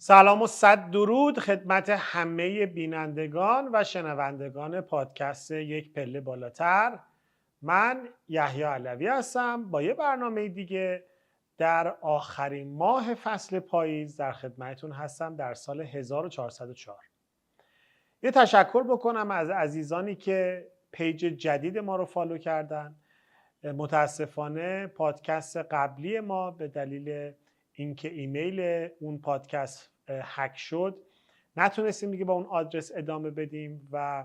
سلام و صد درود خدمت همه بینندگان و شنوندگان پادکست یک پله بالاتر. من یحیی علوی هستم با یه برنامه دیگه در آخرین ماه فصل پاییز در خدمتتون هستم در سال 1404. یه تشکر بکنم از عزیزانی که پیج جدید ما رو فالو کردن. متاسفانه پادکست قبلی ما به دلیل اینکه ایمیل اون پادکست هک شد نتونستیم دیگه با اون آدرس ادامه بدیم و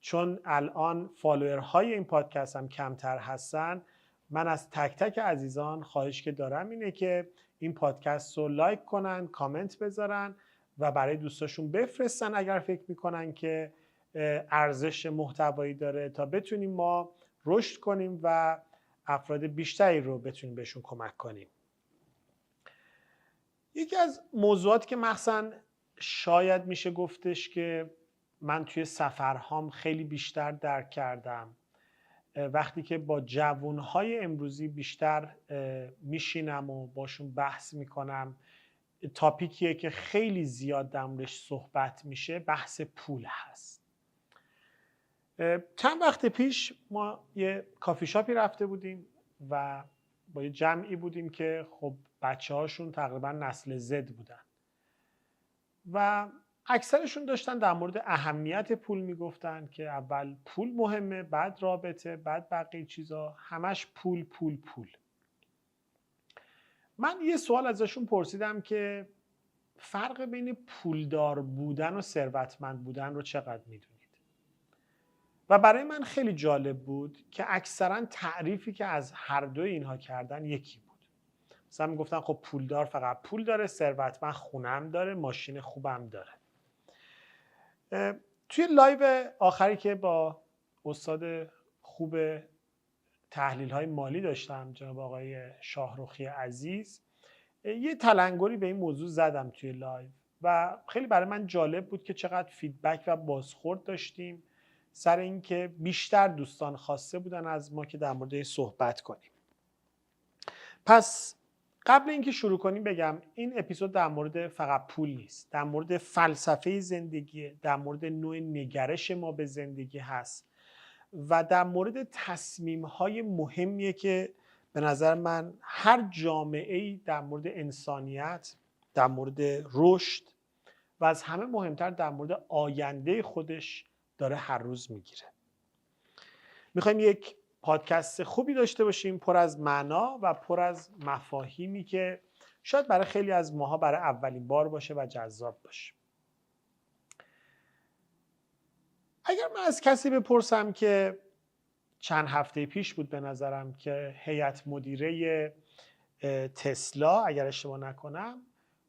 چون الان فالوورهای این پادکست هم کمتر هستن، من از تک تک عزیزان خواهش که دارم اینه که این پادکست رو لایک کنن، کامنت بذارن و برای دوستاشون بفرستن اگر فکر میکنن که ارزش محتوایی داره تا بتونیم ما رشد کنیم و افراد بیشتری رو بتونیم بهشون کمک کنیم. یکی از موضوعات که مخصوصا شاید میشه گفتش که من توی سفرهام خیلی بیشتر درک کردم وقتی که با جوانهای امروزی بیشتر میشینم و باشون بحث میکنم، تاپیکیه که خیلی زیاد در موردش صحبت میشه، بحث پول هست. چند وقت پیش ما یه کافی شاپی رفته بودیم و با یه جمعی بودیم که خب بچه هاشون تقریبا نسل زد بودن و اکثرشون داشتن در مورد اهمیت پول میگفتن که اول پول مهمه، بعد رابطه، بعد بقیه چیزا، همش پول پول پول. من یه سوال ازشون پرسیدم که فرق بین پولدار بودن و ثروتمند بودن رو چقدر میدونید؟ و برای من خیلی جالب بود که اکثرا تعریفی که از هر دوی اینها کردن یکی بود. مثلا میگفتن خب پولدار فقط پول داره، ثروتمند خونم داره، ماشین خوبم داره. توی لایو آخری که با استاد خوب تحلیل های مالی داشتم، جناب آقای شاهرخی عزیز، یه تلنگری به این موضوع زدم توی لایو و خیلی برای من جالب بود که چقدر فیدبک و بازخورد داشتیم سر اینکه بیشتر دوستان خواسته بودن از ما که در مورد این صحبت کنیم. پس قبل اینکه شروع کنیم بگم این اپیزود در مورد فقط پول نیست، در مورد فلسفه زندگی، در مورد نوع نگرش ما به زندگی هست و در مورد تصمیم‌های مهمیه که به نظر من هر جامعه‌ای در مورد انسانیت، در مورد رشد و از همه مهمتر در مورد آینده خودش داره هر روز میگیره. میخوایم یک پادکست خوبی داشته باشیم، پر از معنا و پر از مفاهیمی که شاید برای خیلی از ماها برای اولین بار باشه و جذاب باشه. اگر من از کسی بپرسم که چند هفته پیش بود به نظرم که هیئت مدیره تسلا اگر اشتباه نکنم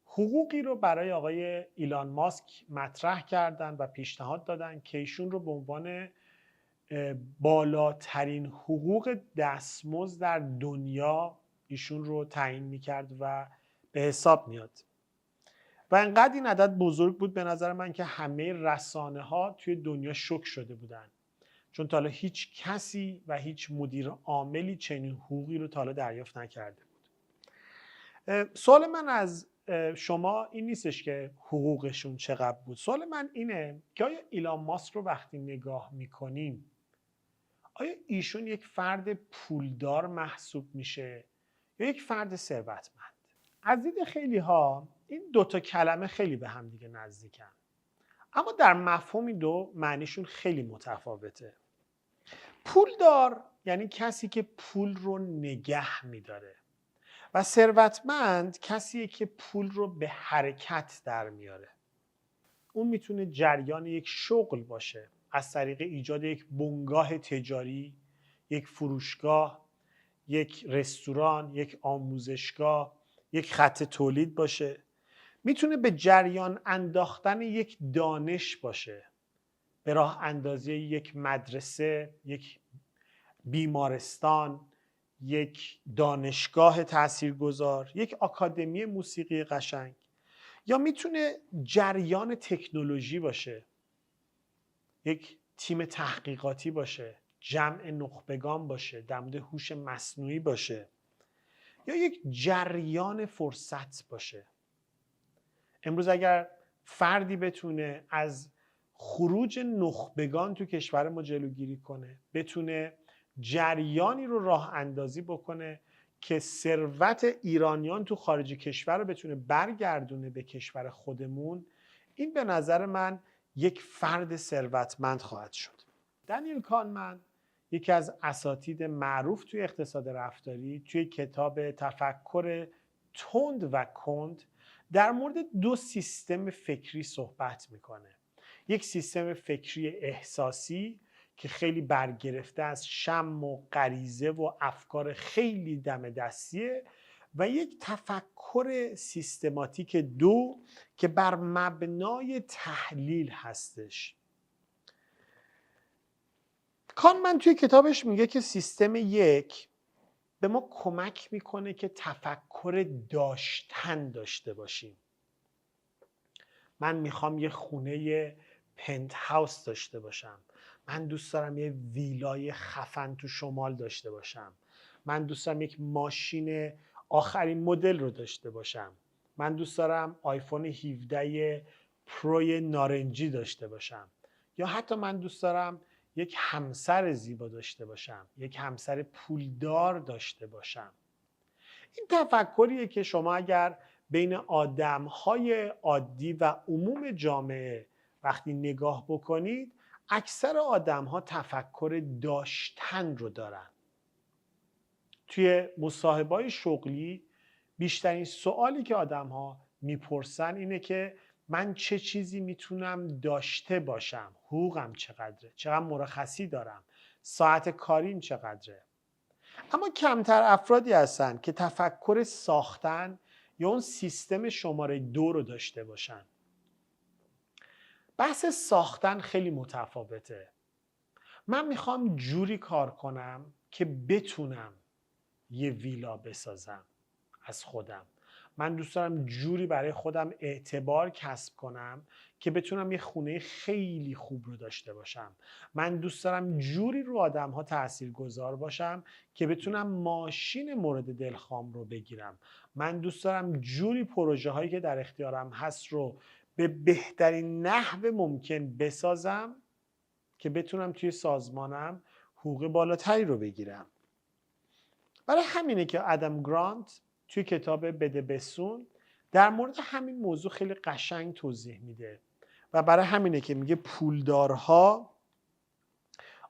حقوقی رو برای آقای ایلان ماسک مطرح کردن و پیشنهاد دادن که ایشون رو به عنوان بالاترین حقوق دستمزد در دنیا ایشون رو تعیین میکرد و به حساب میاد و انقدر این عدد بزرگ بود به نظر من که همه رسانه ها توی دنیا شوک شده بودن، چون تا حالا هیچ کسی و هیچ مدیر عاملی چنین حقوقی رو تا حالا دریافت نکرده بود. سوال من از شما این نیستش که حقوقشون چقدر بود، سوال من اینه که آیا ایلان ماسک رو وقتی نگاه میکنیم آیا ایشون یک فرد پولدار محسوب میشه یا یک فرد ثروتمند؟ از دید خیلی ها این دوتا کلمه خیلی به هم دیگه نزدیکن، اما در مفهوم دو معنیشون خیلی متفاوته. پولدار یعنی کسی که پول رو نگه میداره و ثروتمند کسیه که پول رو به حرکت در میاره. اون میتونه جریان یک شغل باشه از طریق ایجاد یک بنگاه تجاری، یک فروشگاه، یک رستوران، یک آموزشگاه، یک خط تولید باشه. میتونه به جریان انداختن یک دانش باشه، به راه اندازی یک مدرسه، یک بیمارستان، یک دانشگاه تاثیرگذار، یک آکادمی موسیقی قشنگ، یا میتونه جریان تکنولوژی باشه، یک تیم تحقیقاتی باشه، جمع نخبگان باشه، در مورد هوش مصنوعی باشه، یا یک جریان فرصت باشه. امروز اگر فردی بتونه از خروج نخبگان تو کشور ما جلوگیری کنه، بتونه جریانی رو راه اندازی بکنه که ثروت ایرانیان تو خارج کشور رو بتونه برگردونه به کشور خودمون، این به نظر من یک فرد ثروتمند خواهد شد. دنیل کانمن یکی از اساتید معروف توی اقتصاد رفتاری توی کتاب تفکر تند و کند در مورد دو سیستم فکری صحبت میکنه. یک سیستم فکری احساسی که خیلی برگرفته از شم و غریزه و افکار خیلی دم دستیه و یک تفکر سیستماتیک دو که بر مبنای تحلیل هستش. کانمن توی کتابش میگه که سیستم یک به ما کمک میکنه که تفکر داشتن داشته باشیم. من میخوام یه خونه پنت هاوس داشته باشم. من دوست دارم یه ویلای خفن تو شمال داشته باشم. من دوست دارم یک ماشین آخرین مدل رو داشته باشم. من دوست دارم آیفون 17 پروی نارنجی داشته باشم. یا حتی من دوست دارم یک همسر زیبا داشته باشم، یک همسر پولدار داشته باشم. این تفکریه که شما اگر بین آدم‌های عادی و عموم جامعه وقتی نگاه بکنید، اکثر آدم‌ها تفکر داشتن رو دارن. توی مصاحبه‌های شغلی بیشترین سوالی که آدم‌ها میپرسن اینه که من چه چیزی میتونم داشته باشم؟ حقوقم چقدره؟ چقدر مرخصی دارم؟ ساعت کاریم چقدره؟ اما کمتر افرادی هستن که تفکر ساختن یا اون سیستم شماره 2 رو داشته باشن. بحث ساختن خیلی متفاوته. من میخوام جوری کار کنم که بتونم یه ویلا بسازم از خودم. من دوست دارم جوری برای خودم اعتبار کسب کنم که بتونم یه خونه خیلی خوب رو داشته باشم. من دوست دارم جوری رو آدم‌ها تاثیرگذار باشم که بتونم ماشین مورد دلخوام رو بگیرم. من دوست دارم جوری پروژه هایی که در اختیارم هست رو به بهترین نحو ممکن بسازم که بتونم توی سازمانم حقوق بالاتری رو بگیرم. برای همینه که ادم گرانت توی کتاب بده بسون در مورد همین موضوع خیلی قشنگ توضیح میده و برای همینه که میگه پولدارها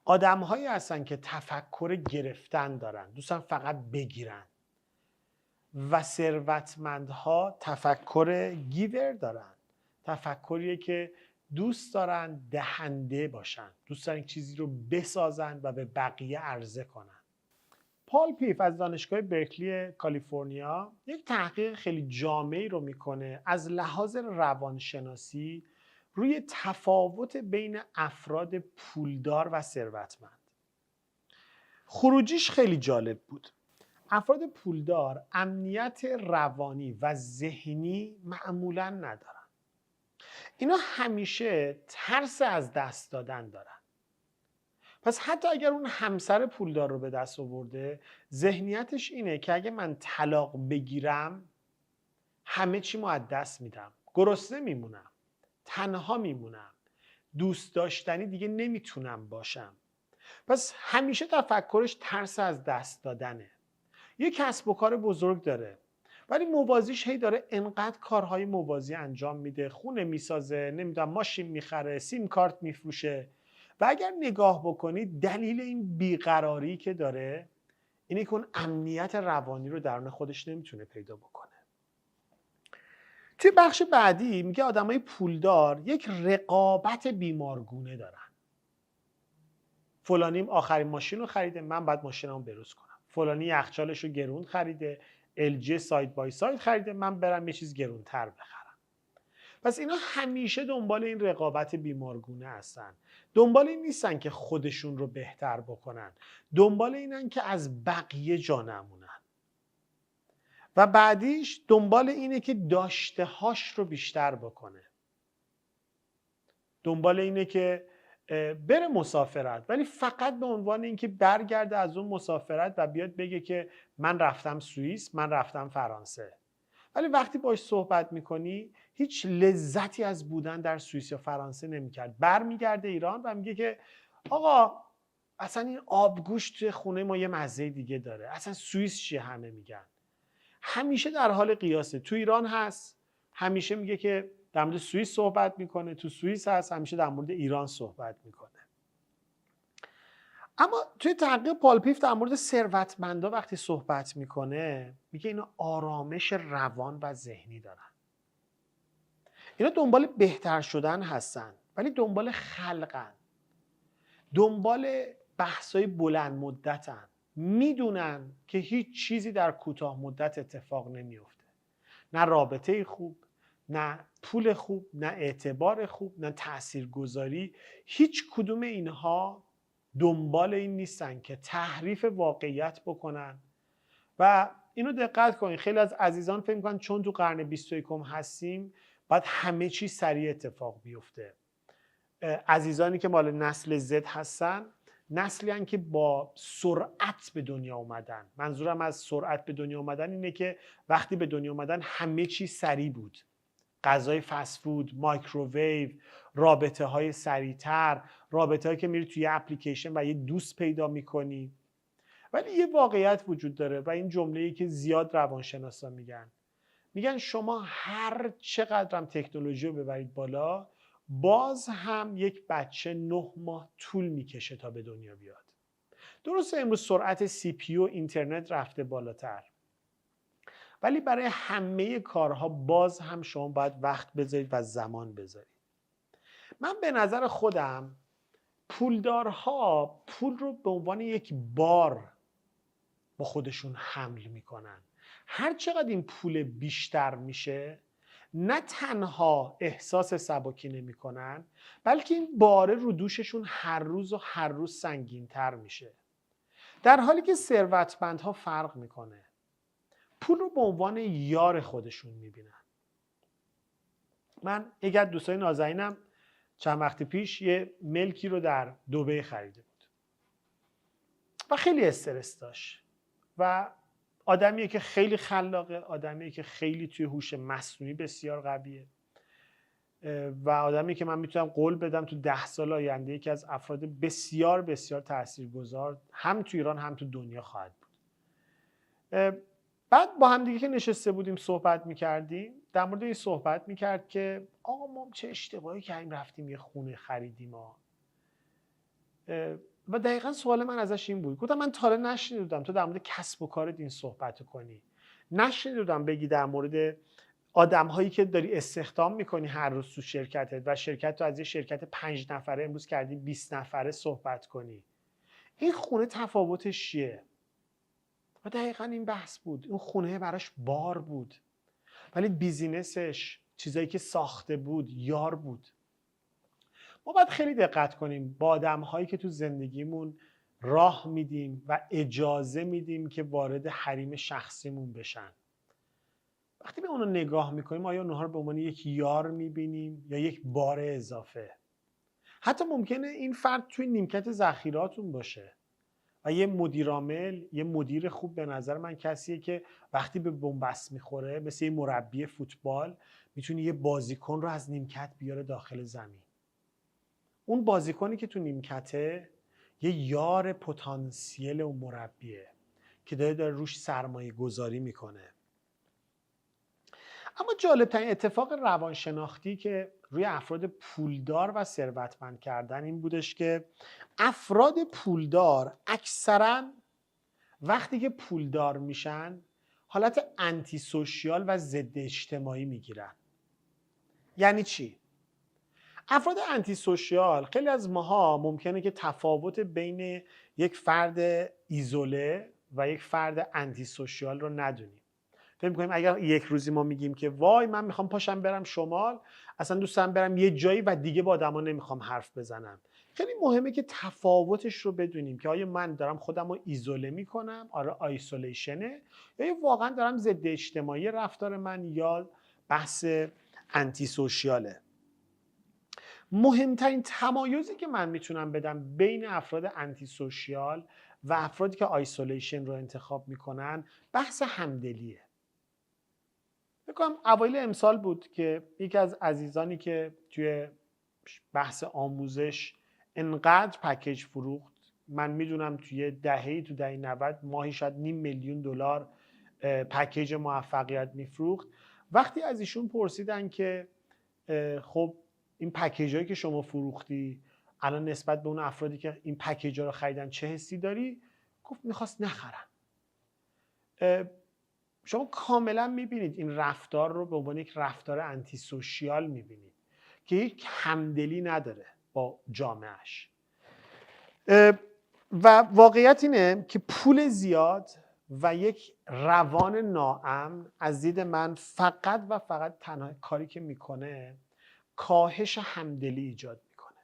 آدم‌هایی هستن که تفکر گرفتن دارن، دوستن فقط بگیرن، و ثروتمندها تفکر گیور دارن، تفکریه که دوست دارن دهنده باشن، دوست دارن چیزی رو بسازن و به بقیه عرضه کنن. پال پیف از دانشگاه برکلی کالیفرنیا یک تحقیق خیلی جامعی رو میکنه از لحاظ روانشناسی روی تفاوت بین افراد پولدار و ثروتمند. خروجیش خیلی جالب بود. افراد پولدار امنیت روانی و ذهنی معمولاً ندارن. اینا همیشه ترس از دست دادن دارن. پس حتی اگر اون همسر پولدار رو به دست آورده، ذهنیتش اینه که اگه من طلاق بگیرم همه چیمو از دست میدم، گرسنه میمونم، تنها میمونم، دوست داشتنی دیگه نمیتونم باشم. پس همیشه تفکرش ترس از دست دادنه. یه کسب و کار بزرگ داره ولی موازیش هی داره انقدر کارهای موازی انجام میده، خونه میسازه، نمیدونم ماشین میخره، سیم کارت میفروشه، و اگر نگاه بکنید دلیل این بیقراری که داره اینه که اون امنیت روانی رو درون خودش نمیتونه پیدا بکنه. توی بخش بعدی میگه آدمای پولدار یک رقابت بیمارگونه دارن. فلانیم آخرین ماشین رو خریده، من باید ماشینمو بروز کنم. فلانی یخچالش رو گرون خریده، LG ساید بای ساید خریده، من برم یه چیز گرونتر بخرم. پس اینا همیشه دنبال این رقابت بیمارگونه هستن. دنبال این نیستن که خودشون رو بهتر بکنن. دنبال اینن که از بقیه جا نمونن. و بعدیش دنبال اینه که داشته هاش رو بیشتر بکنه. دنبال اینه که بره مسافرت، ولی فقط به عنوان اینکه برگرده از اون مسافرت و بیاد بگه که من رفتم سوئیس، من رفتم فرانسه. ولی وقتی باش صحبت میکنی هیچ لذتی از بودن در سوئیس یا فرانسه نمیکرد. برمیگرده ایران و میگه که آقا اصلا این آبگوشت توی خونه ما یه مزه دیگه داره، اصلا سوئیس چیه همه میگن. همیشه در حال قیاسه. تو ایران هست همیشه میگه که در مورد سوئیس صحبت میکنه، تو سوئیس هست همیشه در مورد ایران صحبت میکنه. اما توی تحقیق پال پیف در مورد ثروتمندا وقتی صحبت میکنه میگه اینا آرامش روان و ذهنی دارن. اینا دنبال بهتر شدن هستن ولی دنبال خلقن، دنبال بحثای بلند مدتن، میدونن که هیچ چیزی در کوتاه مدت اتفاق نمیفته. نه رابطه خوب، نه پول خوب، نه اعتبار خوب، نه تاثیرگذاری. هیچ کدوم اینها دنبال این نیستن که تحریف واقعیت بکنن. و اینو دقت کنین، خیلی از عزیزان فکر می‌کنن چون تو قرن 21 هستیم باید همه چی سریع اتفاق بیفته. عزیزانی که مال نسل زد هستن، نسلی هستن که با سرعت به دنیا اومدن. منظورم از سرعت به دنیا اومدن اینه که وقتی به دنیا اومدن همه چی سریع بود. غذای فست فود، مایکروویو، رابطه های سریعتر، رابطه هایی که میری توی اپلیکیشن و یه دوست پیدا میکنی. ولی یه واقعیت وجود داره و این جمله‌ای که زیاد روانشناسا میگن شما هر چقدرم تکنولوژی رو ببرید بالا، باز هم یک بچه 9 ماه طول میکشه تا به دنیا بیاد. درسته امروز سرعت سی پی و اینترنت رفته بالاتر، ولی برای همه کارها باز هم شما باید وقت بذارید و زمان بذارید. من به نظر خودم پولدارها پول رو به عنوان یک بار با خودشون حمل میکنن. هر چقدر این پول بیشتر میشه نه تنها احساس سبکی نمیکنن، بلکه این باره رو دوششون هر روز سنگین‌تر میشه. در حالی که ثروتمندها فرق میکنه، پول رو به عنوان یار خودشون میبینن. من یکی از دوستای نازنینم چند وقت پیش یه ملکی رو در دبی خریده بود و خیلی استرس داشت و آدمیه که خیلی خلاقه، آدمیه که خیلی توی هوش مصنوعی بسیار قویه و آدمی که من میتونم قول بدم تو 10 سال آینده یکی از افراد بسیار بسیار تاثیرگذار هم تو ایران هم تو دنیا خواهد بود. بعد با هم دیگه که نشسته بودیم صحبت میکردیم، در مورد این صحبت میکرد که آقا ما چه اشتباهی کردیم رفتیم یه خونه خریدیم و دقیقا سوال من ازش این بود. گفتم من تا حالا نشنیدم تو در مورد کسب و کارت این صحبت کنی، نشنیدم بگی در مورد آدم هایی که داری استخدام میکنی هر روز تو شرکتت و شرکت تو از یه شرکت 5 نفره امروز کردی 20 نفره صحبت کنی. این خونه تفاوتش چیه؟ و دقیقا این بحث بود. اون خونه براش بار بود ولی بیزینسش، چیزایی که ساخته بود، یار بود. ما باید خیلی دقت کنیم با آدم هایی که تو زندگیمون راه میدیم و اجازه میدیم که وارد حریم شخصیمون بشن. وقتی به اونو نگاه میکنیم آیا اونها رو به عنوان یک یار میبینیم یا یک بار اضافه؟ حتی ممکنه این فرد توی نیمکت ذخیره‌هاتون باشه و یه مدیرعامل، یه مدیر خوب به نظر من کسیه که وقتی به بنبست میخوره مثل یه مربی فوتبال میتونه یه بازیکن رو از نیمکت بیاره داخل زمین. اون بازیکنی که تو نیمکته یه یار پتانسیل و مربیه که داره روش سرمایه گذاری میکنه. اما جالبترین اتفاق روانشناختی که روی افراد پولدار و ثروتمند کردن این بودش که افراد پولدار اکثرا وقتی که پولدار میشن حالت انتی سوشیال و ضد اجتماعی میگیرن. یعنی چی؟ افراد انتی سوشیال، خیلی از ماها ممکنه که تفاوت بین یک فرد ایزوله و یک فرد انتی سوشیال رو ندونیم. فکر می‌کنیم اگر یک روزی ما میگیم که وای من میخوام پاشم برم شمال، اصلا دوست دارم برم یه جایی و دیگه با آدما نمیخوام حرف بزنم. خیلی مهمه که تفاوتش رو بدونیم که آیا من دارم خودم رو ایزوله میکنم، آره آیسولیشنه، یا واقعا دارم ضد اجتماعی رفتار من یا بحث انتی سوشیاله. مهمترین تمایزی که من میتونم بدم بین افراد انتی سوشیال و افرادی که آیسولیشن رو انتخاب میکنن بحث همدلیه. فکر کنم اوایل امسال بود که یکی از عزیزانی که توی بحث آموزش انقدر پکیج فروخت، من میدونم توی تو دهه 90 ماهی شاید $500,000 پکیج موفقیت میفروخت. وقتی از ایشون پرسیدن که خب این پکیج هایی که شما فروختی الان نسبت به اون افرادی که این پکیج ها رو خریدن چه حسی داری؟ گفت میخواست نخرن. شما کاملا میبینید این رفتار رو به عنوان یک رفتار انتی سوشیال میبینید که یک همدلی نداره با جامعهش. و واقعیت اینه که پول زیاد و یک روان ناامن از دید من فقط و فقط تنها کاری که میکنه کاهش همدلی ایجاد میکنه.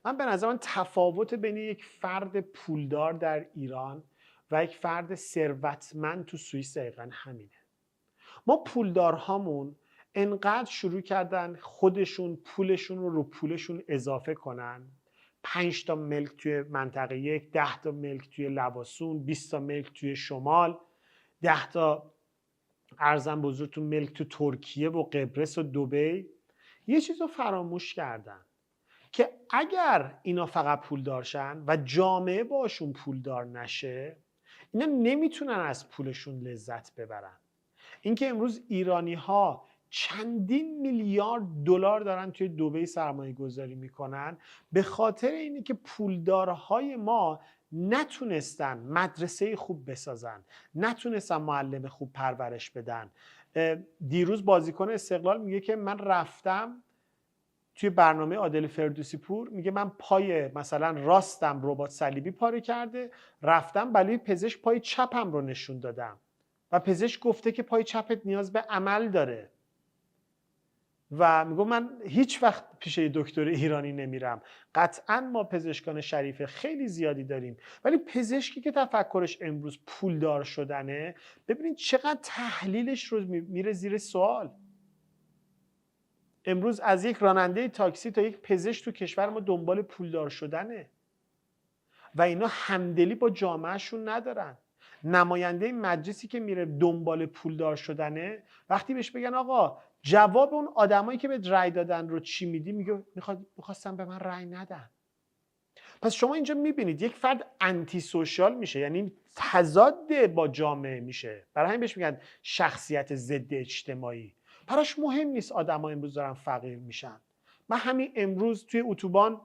من به نظر من تفاوت بین یک فرد پولدار در ایران و یک فرد ثروتمند تو سوئیس دقیقاً همینه. ما پولدارهامون انقدر شروع کردن خودشون پولشون رو پولشون اضافه کنن، 5 تا ملک توی منطقه 1، 10 تا ملک توی لواسون، 20 تا ملک توی شمال، 10 تا ارزم بزرگتون ملک تو ترکیه و قبرس و دبی. یه چیز رو فراموش کردن که اگر اینا فقط پولدار شن و جامعه باشون پولدار نشه، اینا نمیتونن از پولشون لذت ببرن. اینکه امروز ایرانی ها چندین میلیارد دلار دارن توی دبی سرمایه گذاری میکنن به خاطر اینه که پولدارهای ما نتونستن مدرسه خوب بسازن، نتونستن معلم خوب پرورش بدن. دیروز بازیکن استقلال میگه که من رفتم توی برنامه عادل فردوسی پور، میگه من پای مثلا راستم رباط صلیبی پاره کرده، رفتم برای پزشک پای چپم رو نشون دادم و پزشک گفته که پای چپت نیاز به عمل داره و میگه من هیچ وقت پیش دکتر ایرانی نمیرم. قطعا ما پزشکان شریف خیلی زیادی داریم، ولی پزشکی که تفکرش امروز پولدار شدنه، ببینید چقدر تحلیلش رو میره زیر سوال. امروز از یک راننده تاکسی تا یک پزشک تو کشور ما دنبال پولدار شدنه و اینا همدلی با جامعهشون ندارن. نماینده مجلسی که میره دنبال پولدار شدنه، وقتی بهش بگن آقا جواب اون آدمایی که به رأی دادن رو چی میدی، میگه میخواستم به من رأی ندن. پس شما اینجا میبینید یک فرد انتی سوشال میشه، یعنی تضاد با جامعه میشه. برای همین بهش میگن شخصیت ضد اجتماعی. براش مهم نیست آدما امروز دارن فقیر میشن. من همین امروز توی اتوبان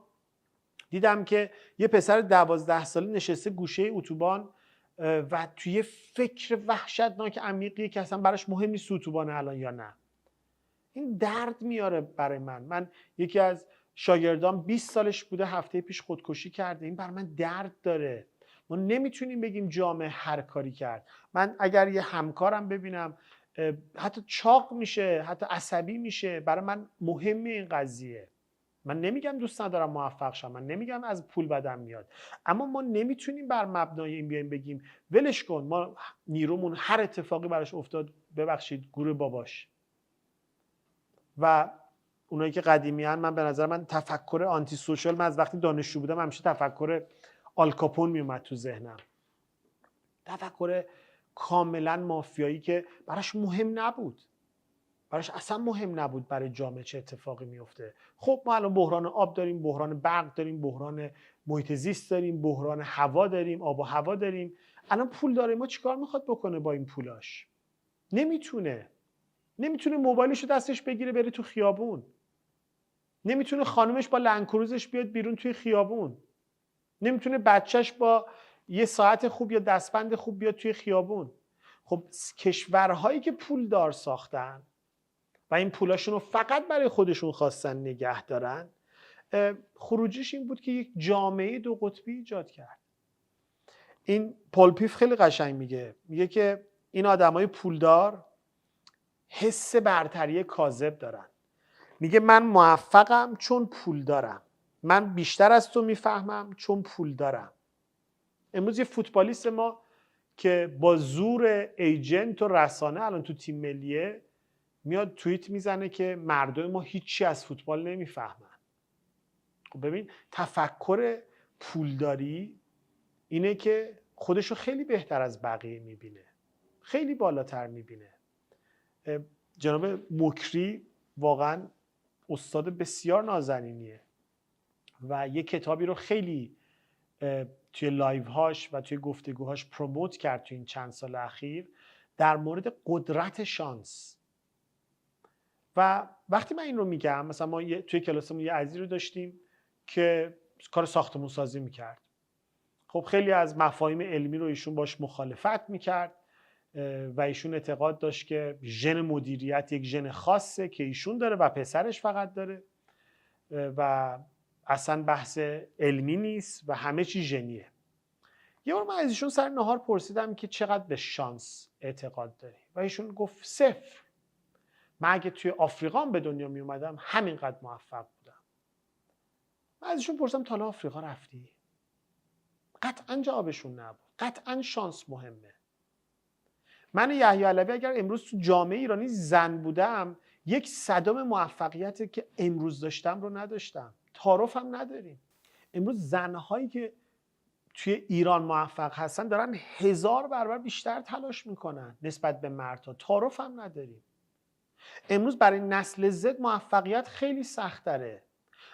دیدم که یه پسر 12 ساله نشسته گوشه اتوبان و توی فکر وحشتناک عمیقیه که اصلا براش مهم نیست اتوبانه الان یا نه. این درد میاره برای من یکی از شاگردان 20 سالش بوده، هفته پیش خودکشی کرده. این برای من درد داره. ما نمیتونیم بگیم جامعه هر کاری کرد. من اگر یه همکارم ببینم حتی چاق میشه، حتی عصبی میشه، برای من مهمه این قضیه. من نمیگم دوست ندارم موفق شم، من نمیگم از پول بدم میاد، اما ما نمیتونیم بر مبنای این بیایم بگیم ولش کن، ما نیرومون هر اتفاقی براش افتاد ببخشید گور باباش. و اونایی که قدیمیان، من به نظر من تفکر آنتی سوشال، من از وقتی دانشجو بودم همیشه تفکر آلکاپون میومد تو ذهنم، تفکر کاملا مافیایی که براش مهم نبود، براش اصلا مهم نبود برای جامعه چه اتفاقی میفته. خب ما الان بحران آب داریم، بحران برق داریم، بحران محیط زیست داریم، بحران هوا داریم، آب و هوا داریم. الان پول داره، ما چیکار میخواد بکنه با این پولاش؟ نمیتونه موبایلشو دستش بگیره بره تو خیابون، نمیتونه خانومش با لنگکروزش بیاد بیرون توی خیابون، نمیتونه بچهش با یه ساعت خوب یا دستبند خوب بیاد توی خیابون. خب کشورهایی که پولدار ساختن و این پولاشون رو فقط برای خودشون خواستن نگه دارن، خروجیش این بود که یک جامعه دو قطبی ایجاد کرد. این پل پیف خیلی قشنگ میگه که این آدمای پولدار حس برتری کاذب دارن. میگه من موفقم چون پول دارم، من بیشتر از تو میفهمم چون پول دارم. امروز یه فوتبالیست ما که با زور ایجنت و رسانه الان تو تیم ملیه میاد توییت میزنه که مردم ما هیچی از فوتبال نمیفهمن. خب ببین، تفکر پولداری اینه که خودشو خیلی بهتر از بقیه میبینه، خیلی بالاتر میبینه. جناب مکری واقعا استاد بسیار نازنینیه و یه کتابی رو خیلی توی لایوهاش و توی گفتگوهاش پروموت کرد توی این چند سال اخیر در مورد قدرت شانس. و وقتی من این رو میگم، مثلا ما توی کلاسمون یه عزیزی رو داشتیم که کار ساختمون سازی میکرد. خب خیلی از مفاهیم علمی رو ایشون باش مخالفت میکرد و ایشون اعتقاد داشت که ژن مدیریت یک ژن خاصه که ایشون داره و پسرش فقط داره و اصلا بحث علمی نیست و همه چی ژنیه. یه بار من از ایشون سر نهار پرسیدم که چقدر به شانس اعتقاد داری و ایشون گفت 0. من اگه توی آفریقا به دنیا می اومدم همینقدر موفق بودم. من از ایشون پرسیدم تا حالا آفریقا رفتی؟ قطعا جوابشون نبود. قطعا شانس مهمه. من یحیی علوی اگر امروز تو جامعه ایرانی زن بودم 1/100 موفقیتی که امروز داشتم رو نداشتم. تعارف هم نداریم. امروز زنهایی که توی ایران موفق هستن دارن 1000 برابر بیشتر تلاش میکنن نسبت به مردها. تعارف هم نداریم. امروز برای نسل زد موفقیت خیلی سخت تره.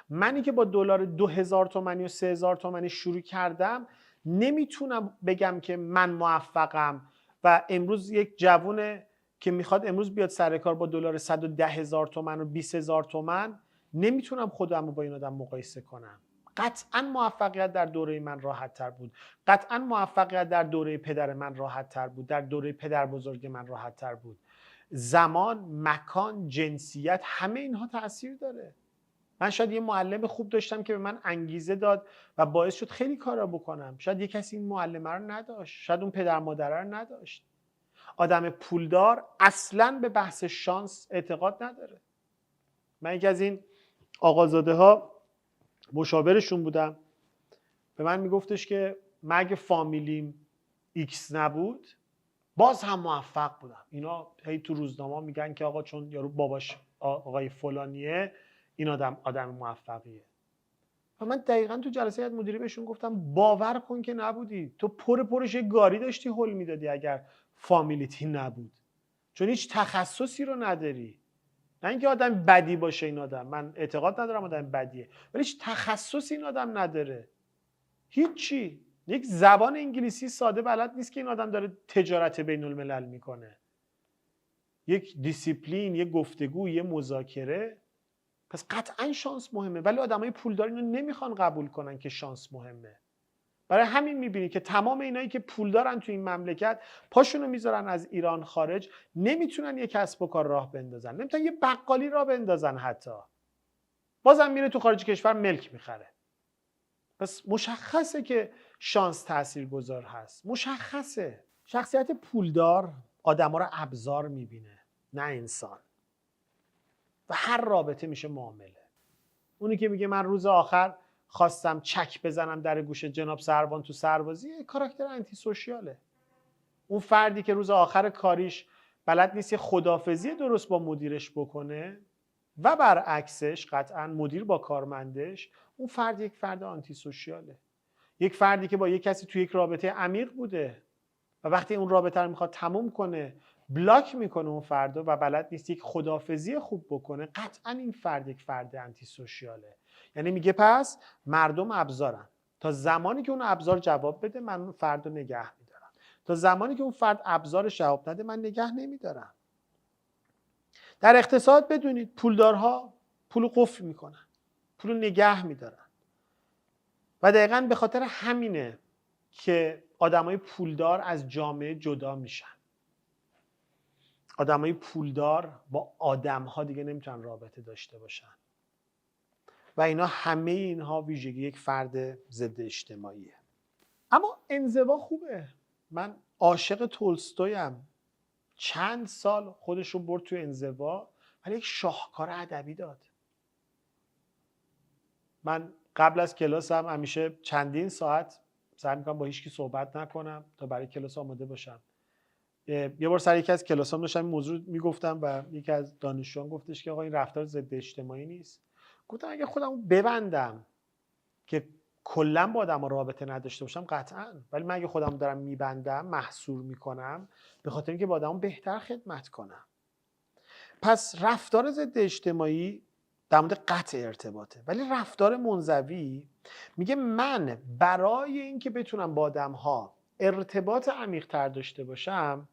منی که با دلار 2000 تومانی و 3000 تومانی شروع کردم نمیتونم بگم که من موفقم و امروز یک جوونه که میخواد امروز بیاد سر کار با دلار 110,000 تومان و 20,000 تومان نمیتونم خودم رو با این آدم مقایسه کنم. قطعا موفقیت در دوره من راحت تر بود. قطعا موفقیت در دوره پدر من راحت تر بود. در دوره پدر بزرگ من راحت تر بود. زمان، مکان، جنسیت، همه اینها تأثیر داره. من شاید یه معلم خوب داشتم که به من انگیزه داد و باعث شد خیلی کارا بکنم. شاید یه کسی این معلمه رو نداشت. شاید اون پدر مادره رو نداشت. آدم پولدار اصلاً به بحث شانس اعتقاد نداره. من یکی از این آقازاده ها مشاورشون بودم. به من میگفتش که من اگه فامیلیم ایکس نبود باز هم موفق بودم. اینا هی تو روزنامه میگن که آقا چون یارو باباش آقای فلانیه این آدم موفقیه. و من دقیقاً تو جلسه هیئت مدیره بهشون گفتم باور کن که نبودی. تو پرش یه گاری داشتی هول میدادی اگر فامیلیتی نبود. چون هیچ تخصصی رو نداری. نه اینکه آدم بدی باشه این آدم، من اعتقاد ندارم آدم بدیه، ولی هیچ تخصصی این آدم نداره. هیچی. یک زبان انگلیسی ساده بلد نیست که این آدم داره تجارت بین الملل میکنه. یک دیسیپلین، یک گفتگو، یک مذاکره. پس قطعا شانس مهمه، ولی آدمای پولدار اینو نمیخوان قبول کنن که شانس مهمه. برای همین میبینی که تمام اینایی که پولدارن تو این مملکت پاشونو میذارن از ایران خارج، نمیتونن یک کسب و کار راه بندازن، نمیتونن یه بقالی راه بندازن، حتی بازم میره تو خارج کشور ملک میخره. پس مشخصه که شانس تاثیرگذار هست. مشخصه. شخصیت پولدار آدما رو ابزار میبینه نه انسان. و هر رابطه میشه معامله. اونی که میگه من روز آخر خواستم چک بزنم در گوش جناب سروان تو سربازی، کاراکتر انتی سوشیاله. اون فردی که روز آخر کاریش بلد نیست یه خدافزی درست با مدیرش بکنه و برعکسش قطعا مدیر با کارمندش، اون فرد یک فرد آنتی سوشیاله. یک فردی که با یک کسی توی یک رابطه عمیق بوده و وقتی اون رابطه رو میخواد تموم کنه بلاک میکنه اون فردو و بلد نیست یک خداحافظی خوب بکنه، قطعا این فرد یک فرد انتی سوشیاله. یعنی میگه پس مردم ابزارن، تا زمانی که اون ابزار جواب بده من اون فردو نگه میدارم، تا زمانی که اون فرد ابزارش جواب نده من نگه نمیدارم. در اقتصاد بدونید پولدارها پولو قفل میکنن، پولو نگه میدارن و دقیقاً به خاطر همینه که آدمای پولدار از جامعه جدا میشن. آدمای پولدار با آدمها دیگه نمیتونن رابطه داشته باشن و اینا همه اینها ویژگی یک فرد ضد اجتماعیه. اما انزوا خوبه. من عاشق تولستویم. چند سال خودش رو برد تو انزوا ولی یک شاهکار ادبی داد. من قبل از کلاسم همیشه چندین ساعت سعی میکنم با هیچکی صحبت نکنم تا برای کلاس آماده باشم. یه بار سر یکی از کلاسام داشتم این موضوع میگفتم و یکی از دانشجویان گفتش که آقا این رفتار ضد اجتماعی نیست. گفتم اگه خودمو ببندم که کلا با آدم‌ها رابطه نداشته باشم قطعاً، ولی من اگه خودمو دارم میبندم، محصور میکنم، به خاطر اینکه با آدم‌ها بهتر خدمت کنم. پس رفتار ضد اجتماعی در مورد قطع ارتباطه، ولی رفتار منزوی میگه من برای اینکه بتونم با آدم‌ها ارتباط عمیق‌تر داشته باشم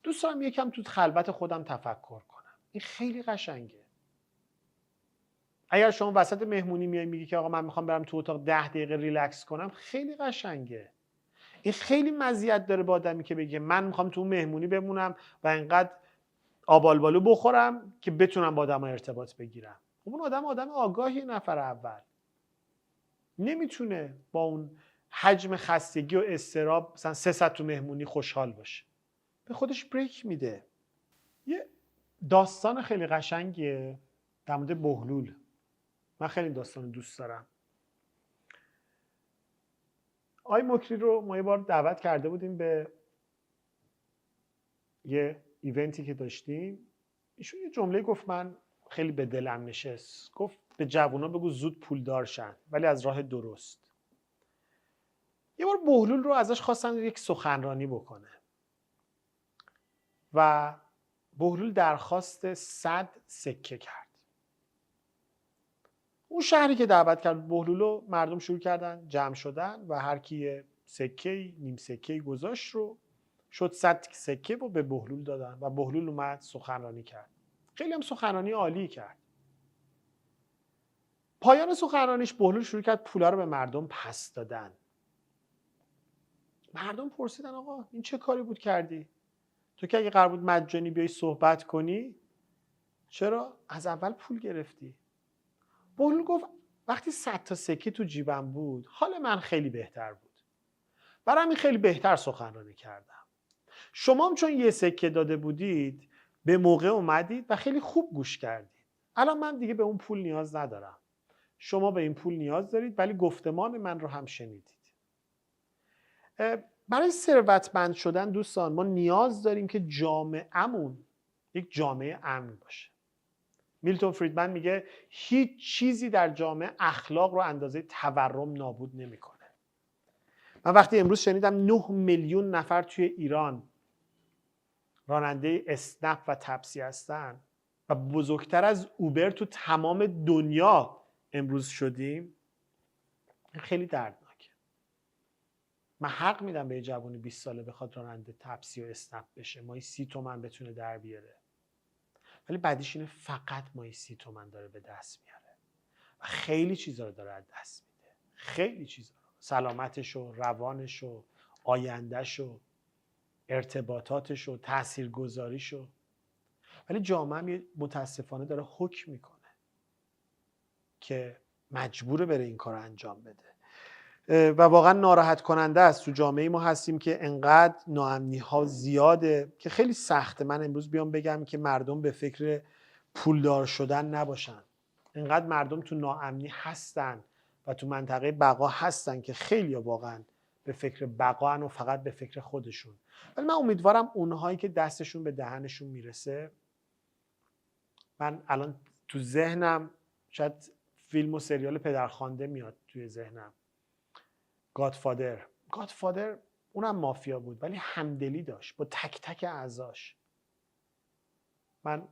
دوست دارم یکم تو خلوت خودم تفکر کنم. این خیلی قشنگه. اگر شما وسط مهمونی میای میگی که آقا من میخوام برم تو اتاق 10 دقیقه ریلکس کنم، خیلی قشنگه. این خیلی مزیت داره با آدمی که بگه من میخوام تو مهمونی بمونم و اینقدر آبالبالو بخورم که بتونم با آدم‌ها ارتباط بگیرم. خب اون آدم آگاهی، نفر اول نمیتونه با اون حجم خستگی و اضطراب مثلا 3 ساعت تو مهمونی خوشحال باشه. به خودش بریک میده. یه داستان خیلی قشنگیه در مورد بهلول. من خیلی داستان دوست دارم. آقای مکری رو ما یه بار دعوت کرده بودیم به یه ایونتی که داشتیم. ایشون یه جمله گفت من خیلی به دلم نشست. گفت به جوونا بگو زود پولدار شن ولی از راه درست. یه بار بهلول رو ازش خواستن یک سخنرانی بکنه و بهلول درخواست 100 سکه کرد. اون شهری که دعوت کرد بهلول رو مردم شروع کردن جمع شدن و هر کی سکه‌ای نیم سکه‌ای گذاشت رو شد 100 سکه رو به بهلول دادن و بهلول اومد سخنرانی کرد. خیلی هم سخنرانی عالی کرد. پایان سخنرانیش بهلول شروع کرد پولا رو به مردم پس دادن. مردم پرسیدن آقا این چه کاری بود کردی؟ تو که اگه قرار بود مجانی بیای صحبت کنی چرا از اول پول گرفتی؟ بهلول گفت وقتی 100 تا سکه تو جیبم بود حال من خیلی بهتر بود. برای همین خیلی بهتر سخنرانی کردم. شما هم چون یه سکه داده بودید به موقع اومدید و خیلی خوب گوش کردید. الان من دیگه به اون پول نیاز ندارم. شما به این پول نیاز دارید ولی گفتمان من رو هم شنیدید. برای ثروتمند شدن دوستان ما نیاز داریم که جامعه‌مون یک جامعه امن باشه. میلتون فریدمن میگه هیچ چیزی در جامعه اخلاق رو اندازه تورم نابود نمیکنه. من وقتی امروز شنیدم 9 میلیون نفر توی ایران راننده اسنپ و تپسی هستن و بزرگتر از اوبر تو تمام دنیا امروز شدیم، خیلی دردناکه. من حق میدم به یه جوانی 20 ساله بخواد راننده تپسی و اسنپ بشه، ماهی 30 تومن بتونه در بیاره، ولی بعدیش اینه فقط ماهی 30 تومن داره به دست میاره و خیلی چیزا رو داره از دست میده. خیلی چیزا، سلامتشو، روانشو، آیندهشو، ارتباطاتشو، تاثیرگذاریشو. ولی جامعه متاسفانه داره حکم میکنه که مجبوره بره این کار انجام بده و واقعا ناراحت کننده است. تو جامعه ما هستیم که انقدر ناامنی ها زیاده که خیلی سخته من امروز بیام بگم که مردم به فکر پولدار شدن نباشن. انقدر مردم تو ناامنی هستن و تو منطقه بقا هستن که خیلی واقعا به فکر بقا و فقط به فکر خودشون. ولی من امیدوارم اونهایی که دستشون به دهنشون میرسه، من الان تو ذهنم شاید فیلم و سریال پدرخوانده میاد توی ذهنم، گادفادر اونم مافیا بود ولی همدلی داشت با تک تک اعضاش. من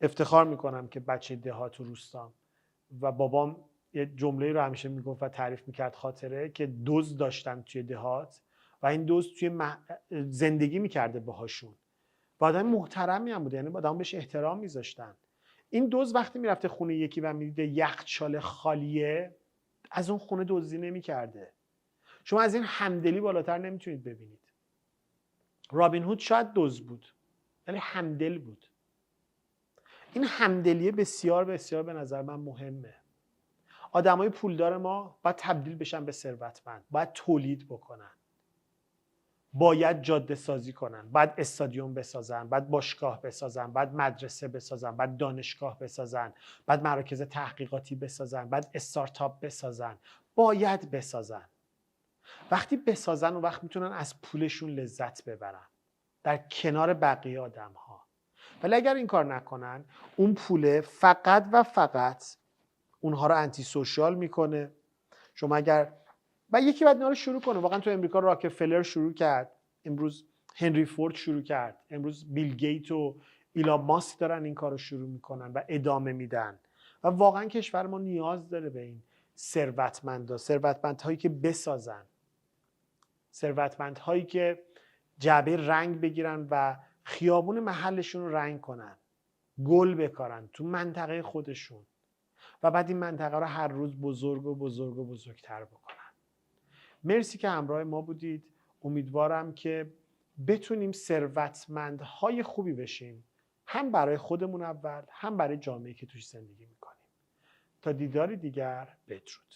افتخار میکنم که بچه دهات و روستام و بابام یه جمله رو همیشه میگفت و تعریف میکرد خاطره که دزد داشتن توی دهات و این دزد توی زندگی میکرده باهاشون و آدم محترمی هم بوده، یعنی آدم بهش احترام میذاشتن. این دزد وقتی میرفته خونه یکی و میدیده یخچال خالیه از اون خونه دزدی نمیکرده. شما از این همدلی بالاتر نمیتونید ببینید. رابین هود شاید دزد بود ولی همدل بود. این همدلیه بسیار بسیار به نظر من مهمه. آدمای پولدار ما باید تبدیل بشن به ثروتمند، باید تولید بکنن، باید جاده سازی کنن، باید استادیوم بسازن، باید باشگاه بسازن، باید مدرسه بسازن، باید دانشگاه بسازن، باید مراکز تحقیقاتی بسازن، باید استارتاپ بسازن، باید بسازن. وقتی بسازن اون وقت میتونن از پولشون لذت ببرن در کنار بقیه آدم ها. ولی اگر این کار نکنن اون پوله فقط و فقط اونها رو انتی سوشال میکنه. شما اگر و یکی بعد اینا رو شروع کنه، واقعا تو امریکا راکفلر شروع کرد، امروز هنری فورد شروع کرد، امروز بیل گیت و ایلان ماسک دارن این کار رو شروع میکنن و ادامه میدن و واقعا کشور ما نیاز داره به این ثروتمندهایی که بسازن، ثروتمندهایی که جعبه رنگ بگیرن و خیابون محلشون رو رنگ کنن، گل بکارن تو منطقه خودشون و بعد این منطقه رو هر روز بزرگ و بزرگ و بزرگتر بکنن. مرسی که همراه ما بودید. امیدوارم که بتونیم ثروتمندهای خوبی بشیم، هم برای خودمون اول، هم برای جامعه‌ای که توش زندگی میکنیم. تا دیداری دیگر، بدرود.